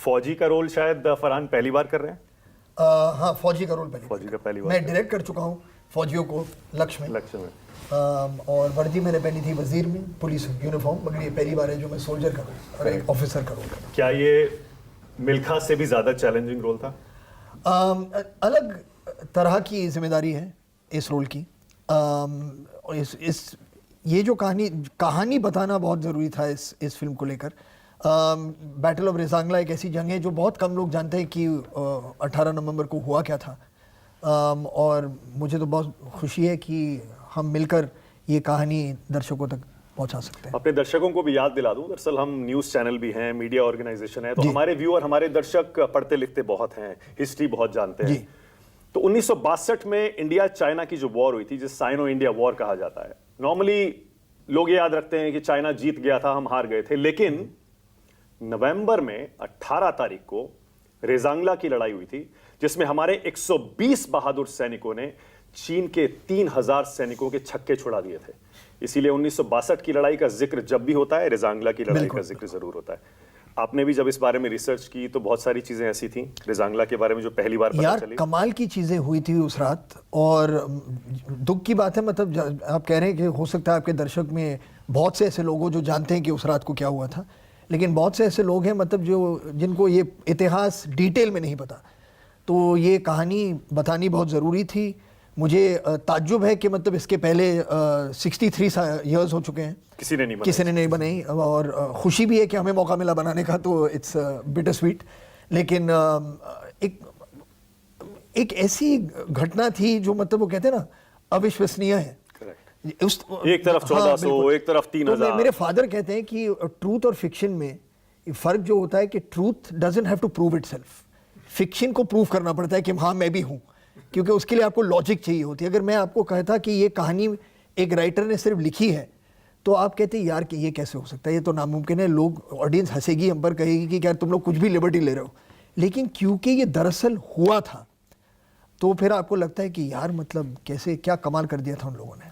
फौजी का रोल शायद फरहान पहली बार कर रहे हैं। हाँ, फौजी का रोल फौजी का पहली बार मैं डायरेक्ट कर चुका हूँ फौजियों को लक्ष्य में। और वर्दी मैंने पहनी थी वजीर में, पुलिस यूनिफॉर्म, मगर ये पहली बार है जो मैं सोल्जर का रोल और एक ऑफिसर का रोल कर रहा हूँ। क्या ये मिल्खा से भी ज्यादा चैलेंजिंग रोल था? अलग तरह की जिम्मेदारी है इस रोल की। ये जो कहानी बताना बहुत ज़रूरी था इस फिल्म को लेकर। बैटल ऑफ रेजांगला एक ऐसी जंग है जो बहुत कम लोग जानते हैं कि 18 नवंबर को हुआ क्या था। और मुझे तो बहुत खुशी है कि हम मिलकर ये कहानी दर्शकों तक पहुंचा सकते हैं। अपने दर्शकों को भी याद दिला दूं, दरअसल हम न्यूज़ चैनल भी हैं, मीडिया ऑर्गेनाइजेशन है, तो हमारे व्यूअर, हमारे दर्शक पढ़ते लिखते बहुत हैं, हिस्ट्री बहुत जानते हैं। तो 1962 में इंडिया चाइना की जो वॉर हुई थी, जिसे साइनो इंडिया वॉर कहा जाता है, नॉर्मली लोग याद रखते हैं कि चाइना जीत गया था, हम हार गए थे। लेकिन नवंबर में 18 तारीख को रेजांगला की लड़ाई हुई थी, जिसमें हमारे 120 बहादुर सैनिकों ने चीन के 3000 सैनिकों के छक्के छुड़ा दिए थे। इसीलिए 1962 की लड़ाई का जिक्र जब भी होता है, रेजांगला की लड़ाई का जिक्र जरूर होता है। आपने भी जब इस बारे में रिसर्च की तो बहुत सारी चीजें ऐसी थी रेजांगला के बारे में जो पहली बार पता चली। कमाल की चीजें हुई थी उस रात। और दुख की बात है, मतलब आप कह रहे हैं कि हो सकता है आपके दर्शक में बहुत से ऐसे लोग हो जो जानते हैं कि उस रात को क्या हुआ था, लेकिन बहुत से ऐसे लोग हैं मतलब जिनको ये इतिहास डिटेल में नहीं पता। तो ये कहानी बतानी बहुत ज़रूरी थी। मुझे ताज्जुब है कि मतलब इसके पहले 63 ईयर्स हो चुके हैं, किसी ने नहीं बनाई। और खुशी भी है कि हमें मौका मिला बनाने का, तो इट्स बिटर स्वीट। लेकिन एक ऐसी घटना थी जो मतलब वो कहते हैं ना, अविश्वसनीय है। एक तरफ 1400, एक तरफ 3000। तो मेरे फादर कहते हैं कि ट्रूथ और फिक्शन में फ़र्क जो होता है कि truth doesn't have to prove itself, fiction को प्रूव करना पड़ता है कि हाँ मैं भी हूँ, क्योंकि उसके लिए आपको लॉजिक चाहिए होती है। अगर मैं आपको कहता कि ये कहानी एक राइटर ने सिर्फ लिखी है, तो आप कहते हैं यार कि ये कैसे हो सकता है, ये तो नामुमकिन है, लोग ऑडियंस हंसेगी, हम पर कहेगी कि यार तुम लोग कुछ भी लिबर्टी ले रहे हो। लेकिन क्योंकि ये दरअसल हुआ था, तो फिर आपको लगता है कि यार मतलब कैसे, क्या कमाल कर दिया था उन लोगों ने।